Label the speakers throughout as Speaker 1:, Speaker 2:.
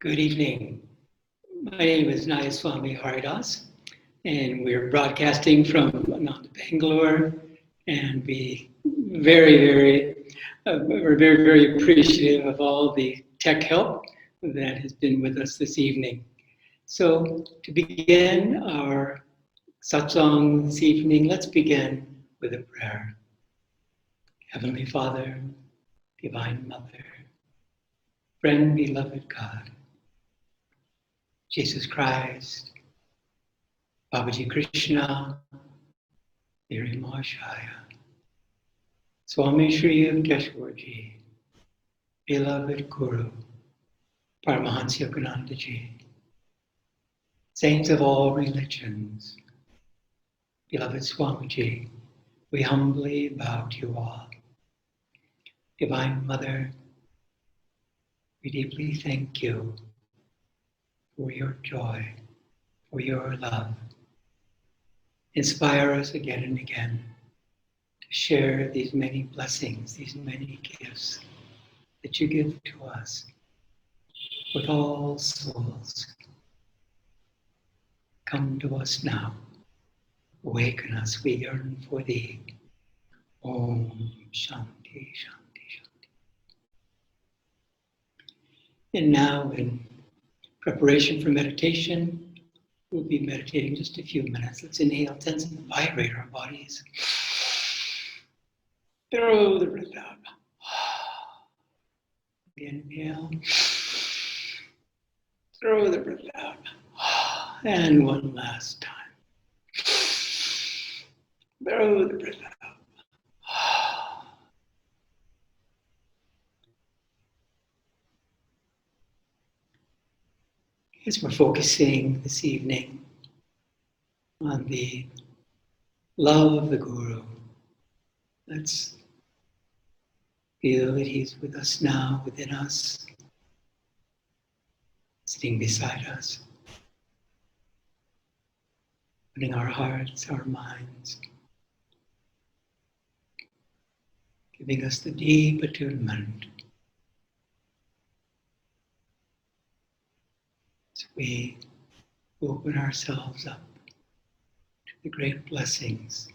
Speaker 1: Good evening. My name is Nayaswami Haridas, and we're broadcasting from Bangalore. And we're very appreciative of all the tech help that has been with us this evening. So, to begin our Satsang this evening, let's begin with a prayer. Heavenly Father, Divine Mother, friend, beloved God, Jesus Christ, Babaji Krishna, Mary Mahashaya, Swami Shri Yukteswarji, beloved Guru, Paramahansa Yoganandaji, saints of all religions, beloved Swamiji, we humbly bow to you all. Divine Mother, we deeply thank you for your joy, for your love. Inspire us again and again to share these many blessings, these many gifts that you give to us with all souls. Come to us now. Awaken us, we yearn for thee. Om Shanti Shanti Shanti. And now, in preparation for meditation, we'll be meditating just a few minutes. Let's inhale, tense and vibrate our bodies. Throw the breath out. Inhale. Throw the breath out. And one last time. Throw the breath out. As we're focusing this evening on the love of the Guru, let's feel that he's with us now, within us, sitting beside us, opening our hearts, our minds, giving us the deep attunement as we open ourselves up to the great blessings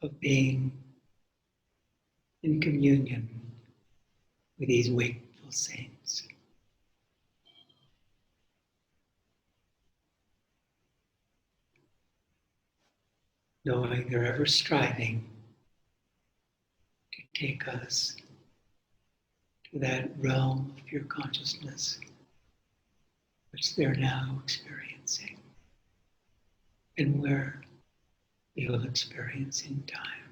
Speaker 1: of being in communion with these wakeful saints. Knowing they're ever striving to take us to that realm of pure consciousness which they're now experiencing and where they will experience in time.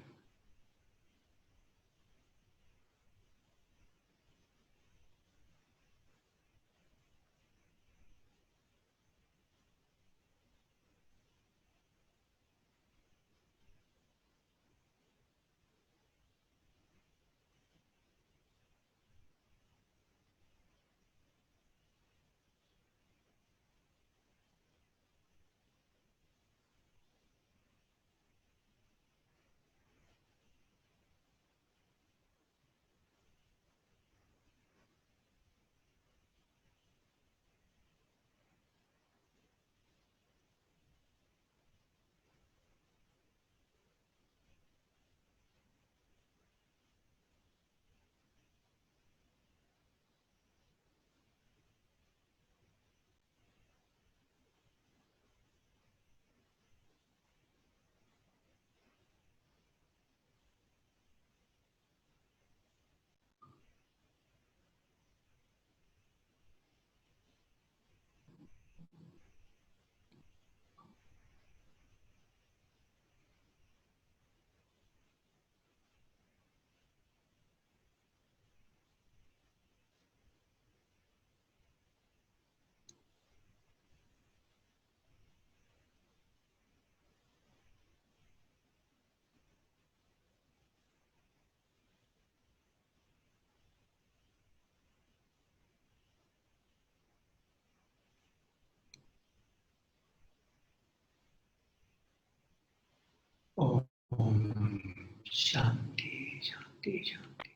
Speaker 1: Om Shanti Shanti Shanti.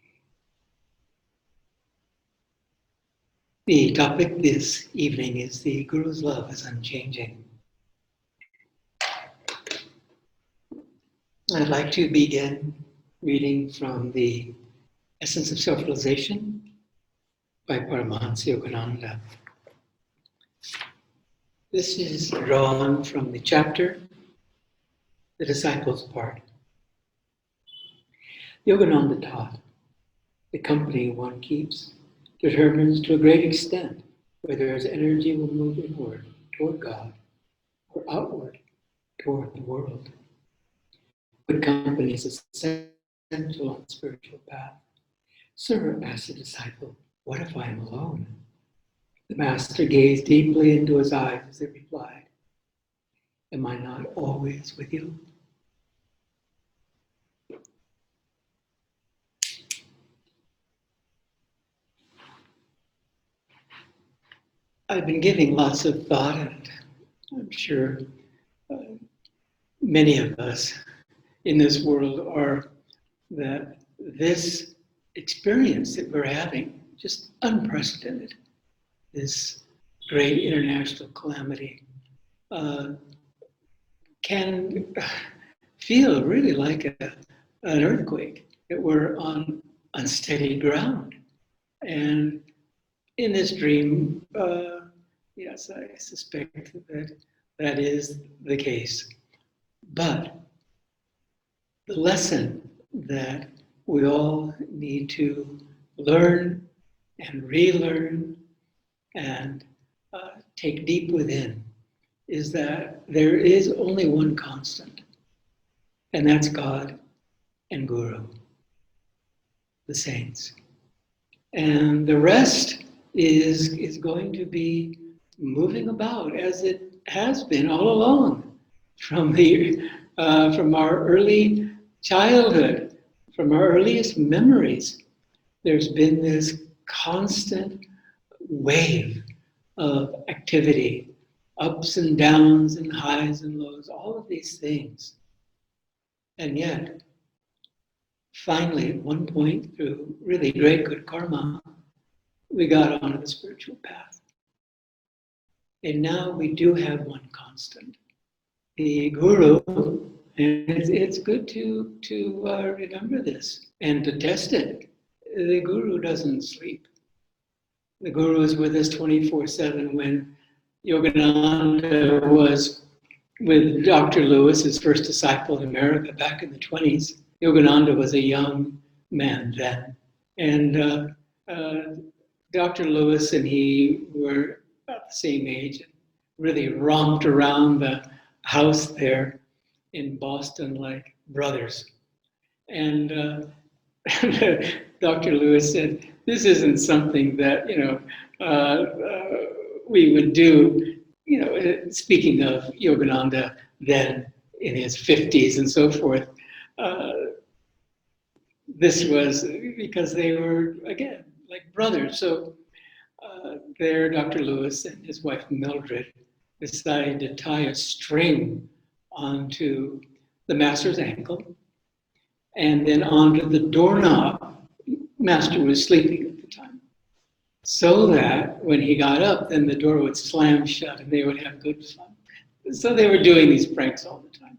Speaker 1: The topic this evening is the Guru's love is unchanging. I'd like to begin reading from the Essence of Self-Realization by Paramahansa Yogananda. This is drawn from the chapter, The Disciples Part. Yogananda taught, the company one keeps determines to a great extent whether his energy will move inward toward God or outward toward the world. Good company is essential on the spiritual path. Sir, asked the disciple, what if I am alone? The master gazed deeply into his eyes as he replied, am I not always with you? I've been giving lots of thought, and I'm sure many of us in this world are, that this experience that we're having, just unprecedented, this great international calamity, can feel really like an earthquake, that we're on unsteady ground. And in this dream, yes, I suspect that that is the case. But the lesson that we all need to learn and relearn and take deep within is that there is only one constant, and that's God and Guru, the saints. And the rest is going to be moving about as it has been all along from our early childhood, from our earliest memories. There's been this constant wave of activity, ups and downs and highs and lows, all of these things. And yet, finally, at one point, through really great good karma, we got onto the spiritual path. And now we do have one constant, the Guru. And it's good to remember this and to test it. The Guru doesn't sleep. The Guru is with us 24/7. When Yogananda was with Dr. Lewis, his first disciple in America back in the 20s, Yogananda was a young man then. And Dr. Lewis and he were about the same age and really romped around the house there in Boston like brothers. And Dr. Lewis said, this isn't something that, we would do, speaking of Yogananda then in his 50s and so forth. This was because they were, again, like brothers. So there, Dr. Lewis and his wife Mildred decided to tie a string onto the master's ankle and then onto the doorknob. Master was sleeping at the time. So that when he got up, then the door would slam shut and they would have good fun. So they were doing these pranks all the time.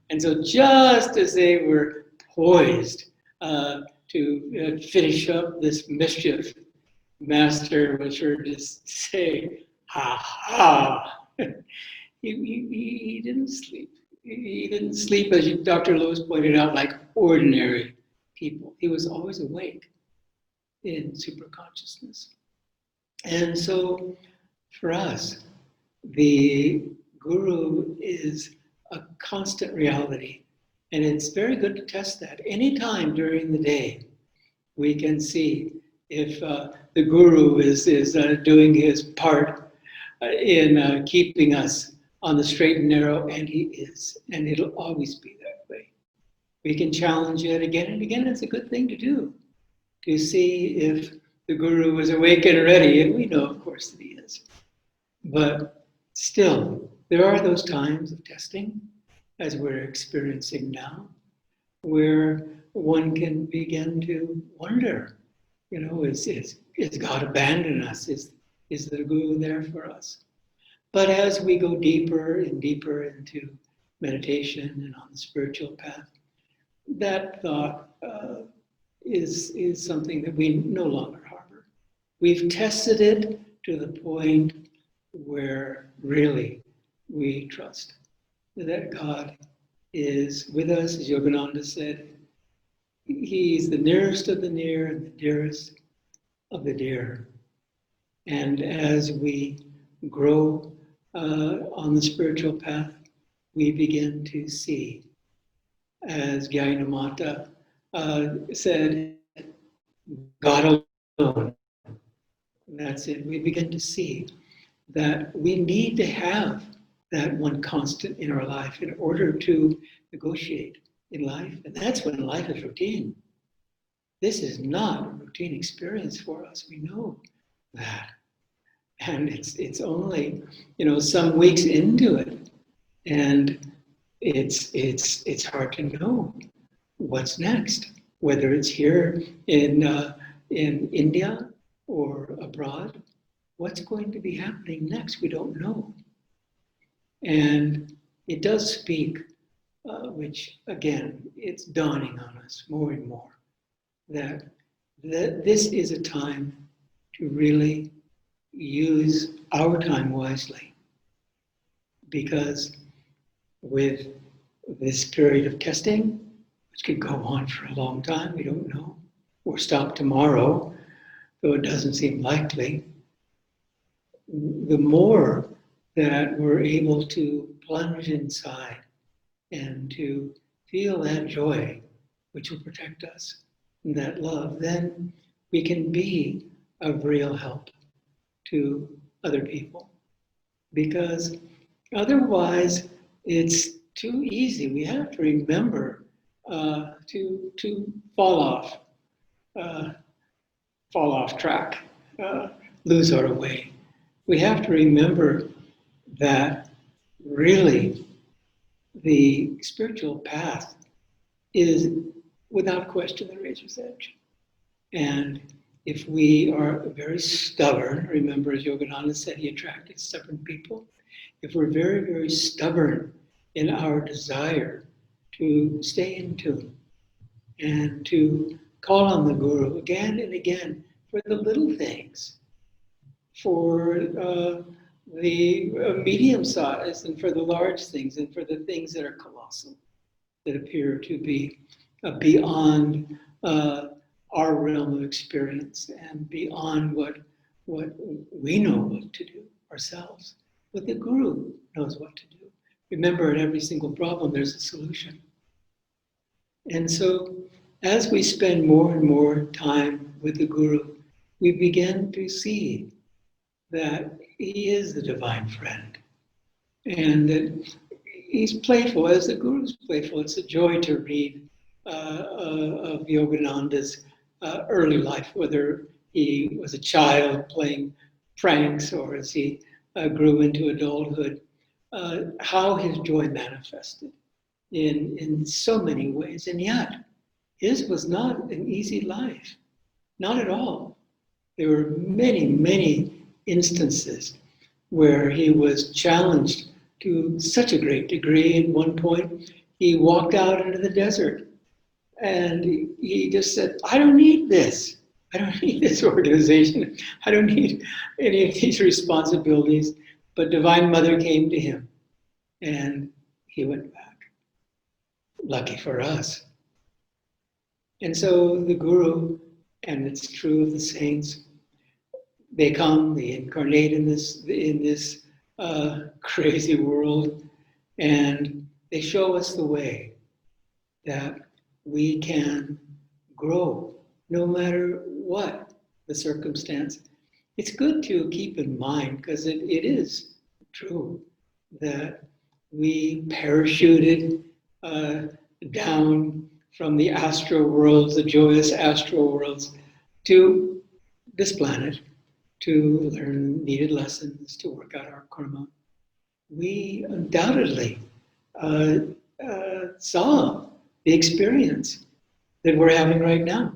Speaker 1: And so just as they were poised to finish up this mischief, Master was heard to say, ha ha. He didn't sleep. He didn't sleep, as Dr. Lewis pointed out, like ordinary people. He was always awake in superconsciousness. And so for us, the Guru is a constant reality. And it's very good to test that. Anytime during the day, we can see if the Guru is doing his part in keeping us on the straight and narrow, and he is. And it'll always be that way. We can challenge it again and again. It's a good thing to do, to see if the Guru is awake and ready. And we know, of course, that he is. But still, there are those times of testing, as we're experiencing now, where one can begin to wonder, is God abandoned us? Is the Guru there for us? But as we go deeper and deeper into meditation and on the spiritual path, that thought is something that we no longer harbor. We've tested it to the point where really we trust that God is with us, as Yogananda said. He's the nearest of the near and the dearest of the dear. And as we grow on the spiritual path, we begin to see, as Gyanamata said, God alone. That's it. We begin to see that we need to have that one constant in our life in order to negotiate in life. And that's when life is routine. This is not a routine experience for us. We know that. And it's only, some weeks into it. And it's hard to know what's next, whether it's here in India or abroad. What's going to be happening next? We don't know. And it does speak, which again, it's dawning on us more and more, that this is a time to really use our time wisely. Because with this period of testing, which could go on for a long time, we don't know, or stop tomorrow, though it doesn't seem likely, the more that we're able to plunge inside and to feel that joy, which will protect us, and that love, then we can be of real help to other people. Because otherwise, it's too easy. We have to remember to fall off track, lose our way. We have to remember that really the spiritual path is, without question, the razor's edge. And if we are very stubborn, remember as Yogananda said, he attracted stubborn people. If we're very, very stubborn in our desire to stay in tune and to call on the Guru again and again for the little things, for the medium size and for the large things and for the things that are colossal, that appear to be beyond our realm of experience and beyond what we know what to do ourselves. But the Guru knows what to do. Remember, in every single problem, there's a solution. And so, as we spend more and more time with the Guru, we begin to see that he is the divine friend. And that he's playful, as the Guru's playful. It's a joy to read of Yogananda's early life, whether he was a child playing pranks or as he grew into adulthood, how his joy manifested in so many ways. And yet, his was not an easy life, not at all. There were many, many instances where he was challenged to such a great degree. At one point, he walked out into the desert and he just said, I don't need this. I don't need this organization. I don't need any of these responsibilities. But Divine Mother came to him and he went back. Lucky for us. And so the Guru, and it's true of the saints, they come, they incarnate in this crazy world, and they show us the way that we can grow no matter what the circumstance. It's good to keep in mind, because it is true that we parachuted down from the astral worlds, the joyous astral worlds, to this planet to learn needed lessons, to work out our karma. We undoubtedly saw the experience that we're having right now.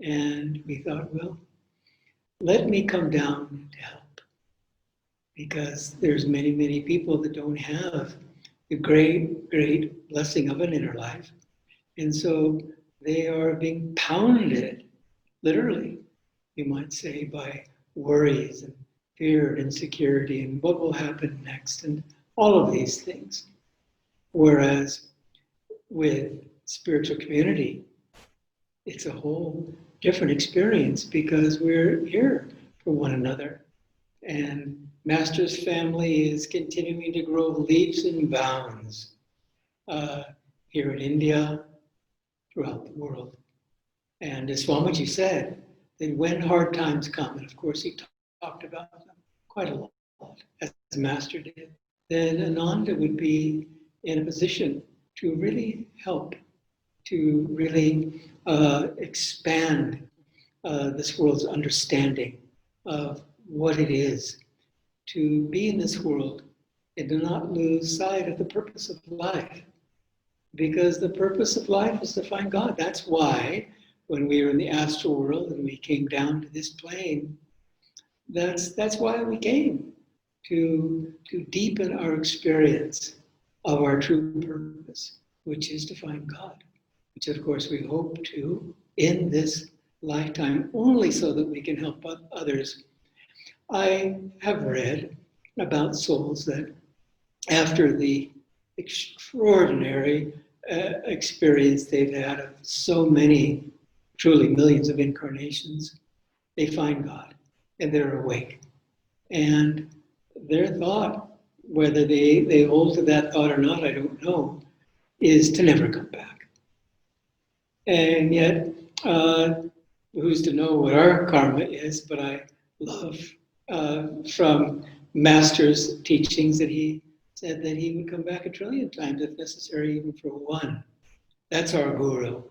Speaker 1: And we thought, well, let me come down to help. Because there's many, many people that don't have the great, great blessing of an inner life. And so they are being pounded, literally, you might say, by worries and fear and insecurity and what will happen next and all of these things. Whereas with spiritual community, it's a whole different experience because we're here for one another. And Master's family is continuing to grow leaps and bounds here in India, throughout the world. And as Swamiji said, that when hard times come, and of course he talked about them quite a lot, as the Master did, then Ananda would be in a position to really help, to really expand this world's understanding of what it is to be in this world and to not lose sight of the purpose of life. Because the purpose of life is to find God. That's why when we were in the astral world and we came down to this plane, that's why we came, to deepen our experience of our true purpose, which is to find God, which of course we hope to in this lifetime, only so that we can help others. I have read about souls that after the extraordinary experience they've had of so many, truly millions of incarnations, they find God and they're awake. And their thought, whether they hold to that thought or not, I don't know, is to never come back. And yet, who's to know what our karma is, but I love from Master's teachings that he said that he would come back 1 trillion times if necessary, even for one. That's our guru.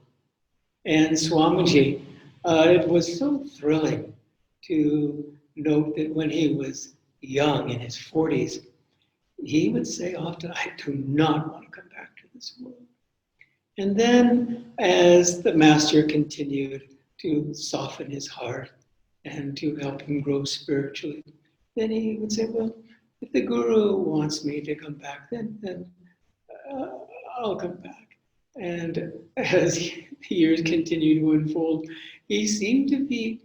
Speaker 1: And Swamiji, it was so thrilling to note that when he was young, in his 40s, he would say often, I do not want to come back to this world. And then as the Master continued to soften his heart and to help him grow spiritually, then he would say, well, if the Guru wants me to come back, then I'll come back. And as the years continued to unfold, he seemed to be,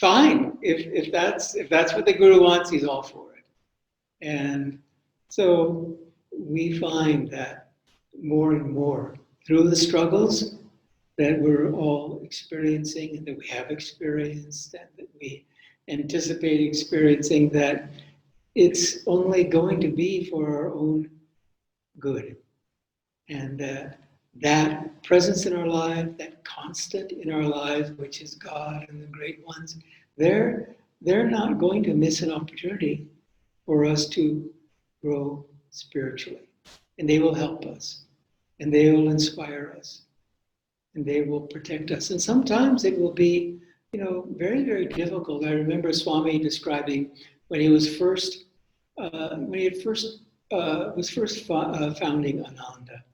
Speaker 1: fine. If that's what the Guru wants, he's all for it. And so we find that more and more through the struggles that we're all experiencing and that we have experienced and that we anticipate experiencing, that it's only going to be for our own good. And that presence in our life, that constant in our lives, which is God and the great ones, they're not going to miss an opportunity for us to grow spiritually. And they will help us. And they will inspire us. And they will protect us. And sometimes it will be, very, very difficult. I remember Swami describing when he was first, founding Ananda.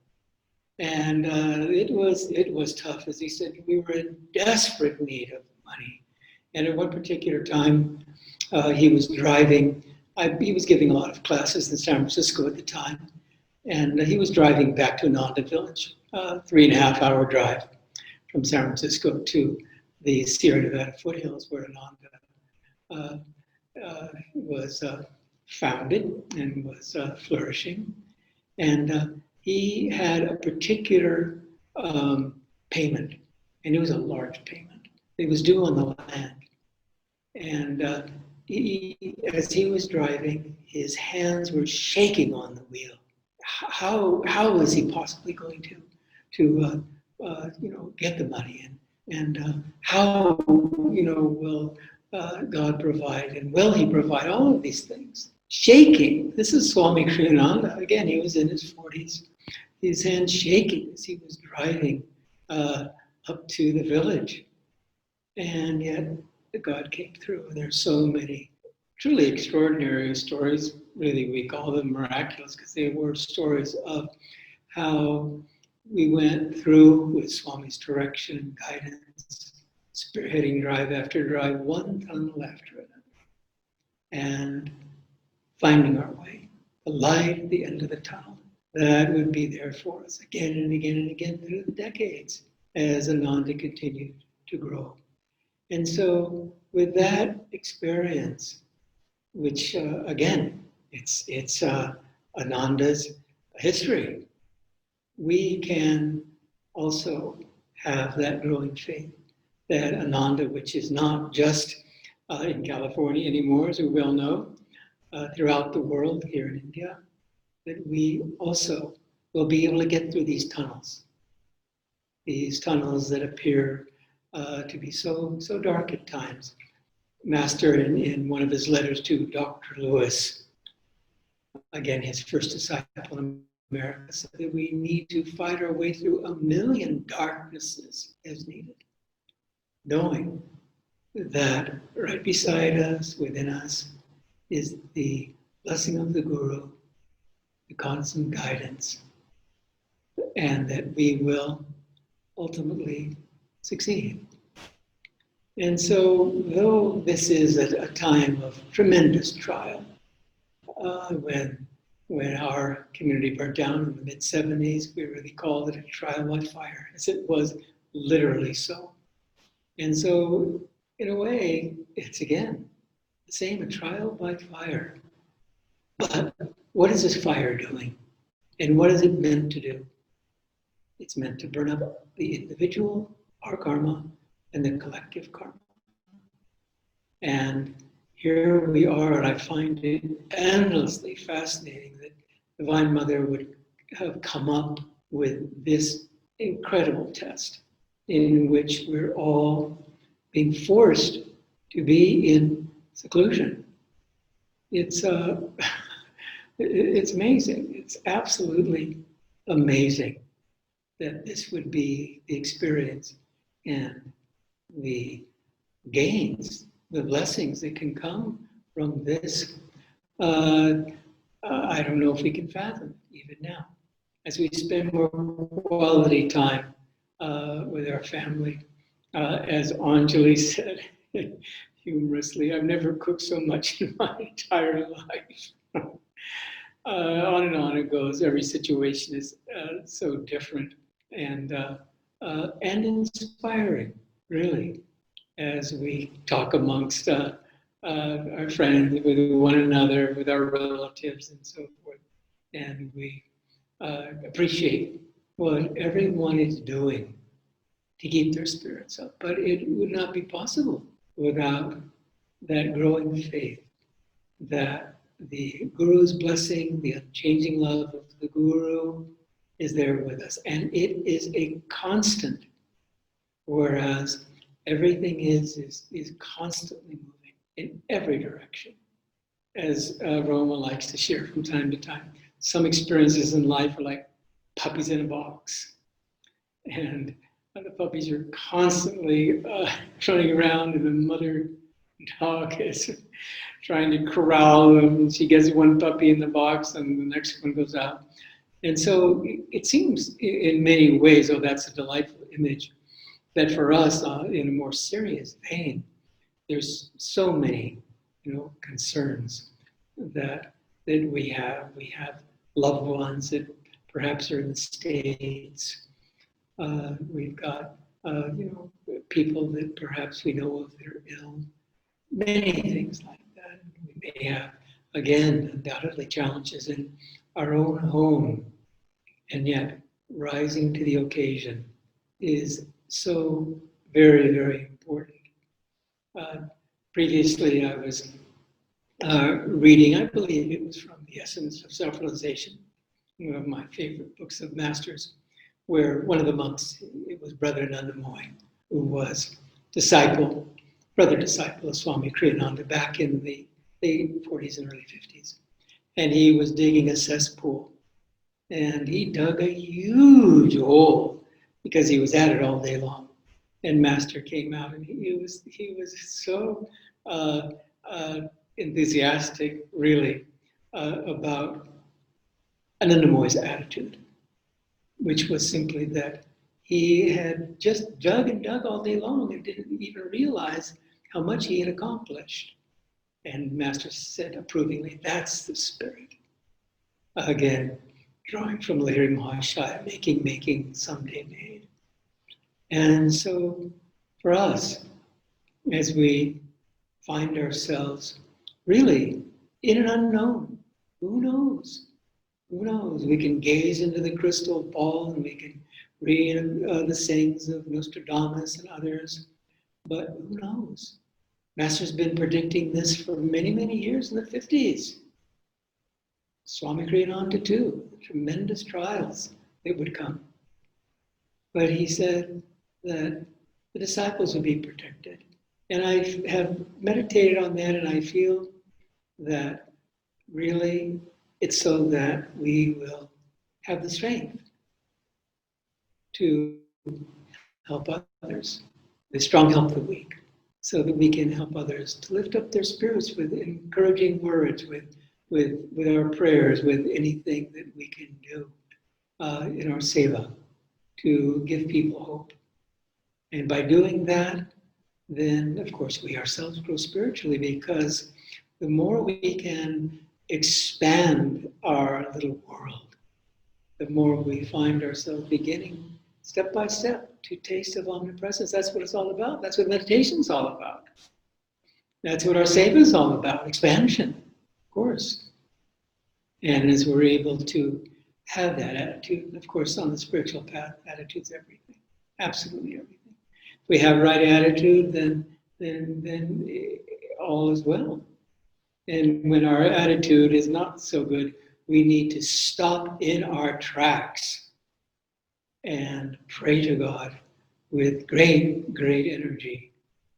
Speaker 1: And it was tough. As he said, we were in desperate need of money. And at one particular time, he was driving. He was giving a lot of classes in San Francisco at the time. And he was driving back to Ananda Village, 3.5-hour drive from San Francisco to the Sierra Nevada foothills where Ananda was founded and was flourishing. And he had a particular payment, and it was a large payment. It was due on the land. And as he was driving, his hands were shaking on the wheel. How was he possibly going to get the money in? And how, will God provide? And will he provide all of these things? Shaking. This is Swami Kriyananda. Again, he was in his 40s. His hands shaking as he was driving up to the village. And yet, God came through. And there's so many truly extraordinary stories. Really, we call them miraculous because they were stories of how we went through with Swami's direction and guidance spearheading drive after drive, one tunnel after another, and finding our way, the light at the end of the tunnel that would be there for us again and again and again through the decades as Ananda continued to grow. And so with that experience, which again, it's Ananda's history, we can also have that growing faith that Ananda, which is not just in California anymore, as we well know, throughout the world, here in India, that we also will be able to get through these tunnels that appear to be so dark at times. Master, in one of his letters to Dr. Lewis, again, his first disciple in America, said that we need to fight our way through 1,000,000 darknesses as needed, knowing that right beside us, within us, is the blessing of the Guru, the constant guidance, and that we will ultimately succeed. And so, though this is a time of tremendous trial, when our community burnt down in the mid-70s, we really called it a trial by fire, as it was literally so. And so, in a way, it's again the same, a trial by fire. But what is this fire doing? And what is it meant to do? It's meant to burn up the individual, our karma, and the collective karma. And here we are, and I find it endlessly fascinating that Divine Mother would have come up with this incredible test in which we're all being forced to be in seclusion. It's amazing. It's absolutely amazing that this would be the experience and the gains, the blessings that can come from this. I don't know if we can fathom even now. As we spend more quality time with our family, as Anjali said humorously, I've never cooked so much in my entire life. On and on it goes. Every situation is so different and inspiring, really, as we talk amongst our friends, with one another, with our relatives, and so forth. And we appreciate what everyone is doing to keep their spirits up. But it would not be possible without that growing faith that the Guru's blessing, the unchanging love of the Guru is there with us. And it is a constant, whereas everything is constantly moving in every direction. As Roma likes to share from time to time, some experiences in life are like puppies in a box. And the puppies are constantly running around, and the mother dog is trying to corral them. She gets one puppy in the box and the next one goes out. And so it seems in many ways, oh, that's a delightful image, that for us in a more serious vein, there's so many, concerns that we have. We have loved ones that perhaps are in the States. We've got, people that perhaps we know of that are ill. Many things like that. We may have, again, undoubtedly challenges in our own home, and yet rising to the occasion is so very, very important. Previously, I was reading, I believe it was from The Essence of Self-Realization, one of my favorite books of masters, where one of the monks, it was Brother Nandamoy, who was brother disciple of Swami Kriyananda back in the late 40s and early 50s. And he was digging a cesspool. And he dug a huge hole because he was at it all day long. And Master came out, and he was so enthusiastic, really, about Anandamoy's attitude, which was simply that he had just dug and dug all day long and didn't even realize how much he had accomplished. And Master said approvingly, that's the spirit. Again, drawing from Lahiri Mahashaya, making, someday made. And so for us, as we find ourselves really in an unknown, who knows? Who knows? We can gaze into the crystal ball and we can read the sayings of Nostradamus and others, but who knows? Master's been predicting this for many, many years in the 50s. Swami Kriyananda too, tremendous trials that would come. But he said that the disciples would be protected. And I have meditated on that, and I feel that really it's so that we will have the strength to help others. The strong help the weak, so that we can help others to lift up their spirits with encouraging words, with our prayers, with anything that we can do in our seva to give people hope. And by doing that, then of course we ourselves grow spiritually, because the more we can expand our little world, the more we find ourselves beginning step by step to taste of omnipresence. That's what it's all about. That's what meditation's all about. That's what our seva is all about, expansion, of course. And as we're able to have that attitude, and of course on the spiritual path, attitude's everything, absolutely everything. If we have right attitude, then all is well. And when our attitude is not so good, we need to stop in our tracks and pray to God with great, great energy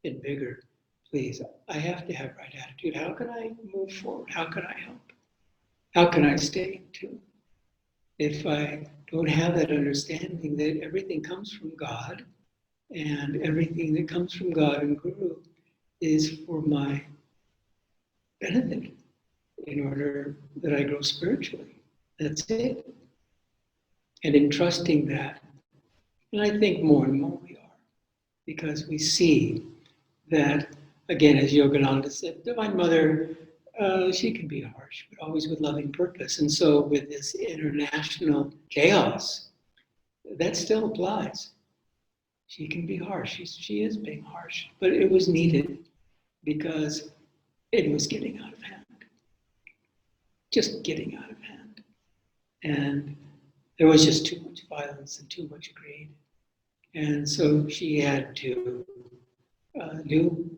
Speaker 1: and vigor. Please, I have to have right attitude. How can I move forward? How can I help? How can I stay in tune? If I don't have that understanding that everything comes from God, and everything that comes from God and Guru is for my benefit in order that I grow spiritually. That's it. And in trusting that, and I think more and more we are, because we see that, again, as Yogananda said, Divine Mother, she can be harsh, but always with loving purpose. And so with this international chaos, that still applies. She can be harsh. She is being harsh, but it was needed because it was getting out of hand. Just getting out of hand. And there was just too much violence and too much greed. And so she had to do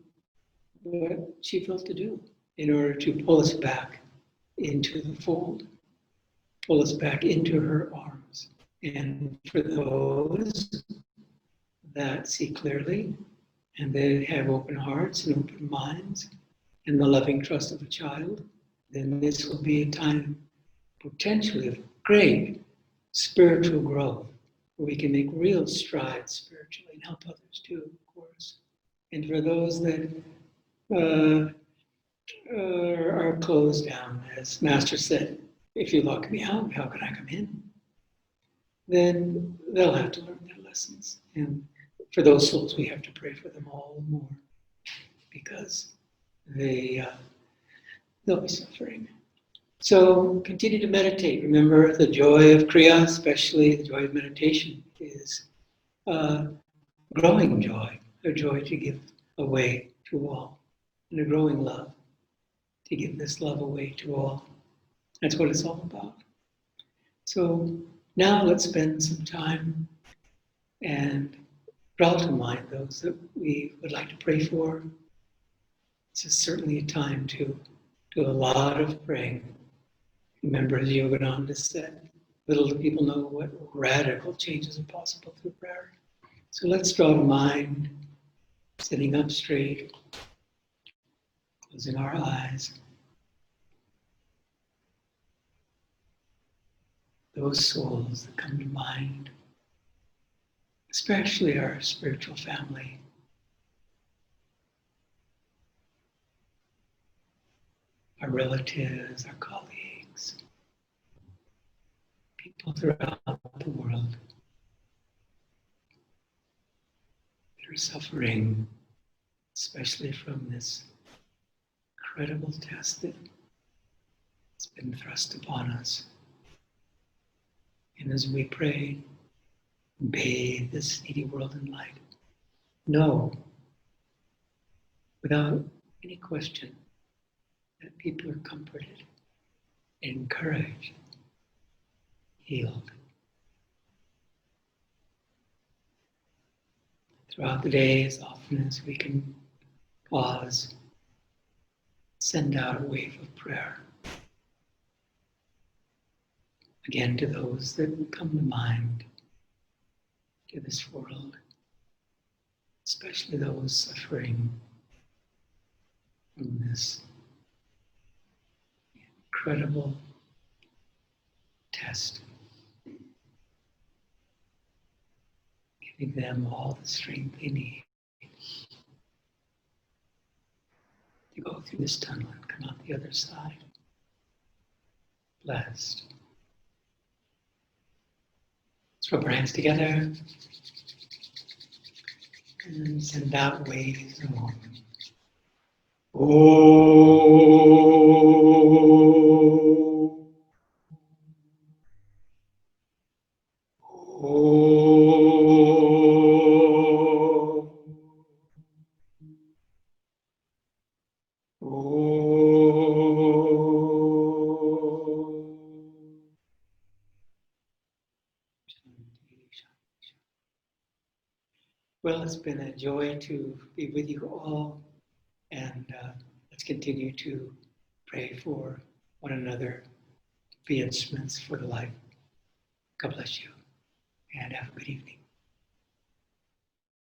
Speaker 1: what she felt to do in order to pull us back into the fold, pull us back into her arms. And for those that see clearly and they have open hearts and open minds and the loving trust of a child, then this will be a time potentially of great spiritual growth, where we can make real strides spiritually and help others too, of course. And for those that are closed down, as Master said, if you lock me out, how can I come in? Then they'll have to learn their lessons. And for those souls, we have to pray for them all the more, because they'll be suffering. So continue to meditate. Remember, the joy of Kriya, especially the joy of meditation, is growing joy, a joy to give away to all, and a growing love to give this love away to all. That's what it's all about. So now let's spend some time and draw to mind those that we would like to pray for. This is certainly a time to do a lot of praying. Remember, as Yogananda said, little do people know what radical changes are possible through prayer. So let's draw to mind, sitting up straight, closing our eyes. Those souls that come to mind, especially our spiritual family. Our relatives, our colleagues, people throughout the world. that are suffering, especially from this incredible test that's been thrust upon us. And as we pray, bathe this needy world in light, know without any question that people are comforted, encouraged, healed. Throughout the day, as often as we can pause, send out a wave of prayer. Again, to those that come to mind, to this world, especially those suffering from this incredible test, giving them all the strength they need to go through this tunnel and come out the other side, blessed. Let's rub our hands together and send out waves of Om. Well, it's been a joy to be with you all, and let's continue to pray for one another, be instruments for the light. God bless you, and have a good evening.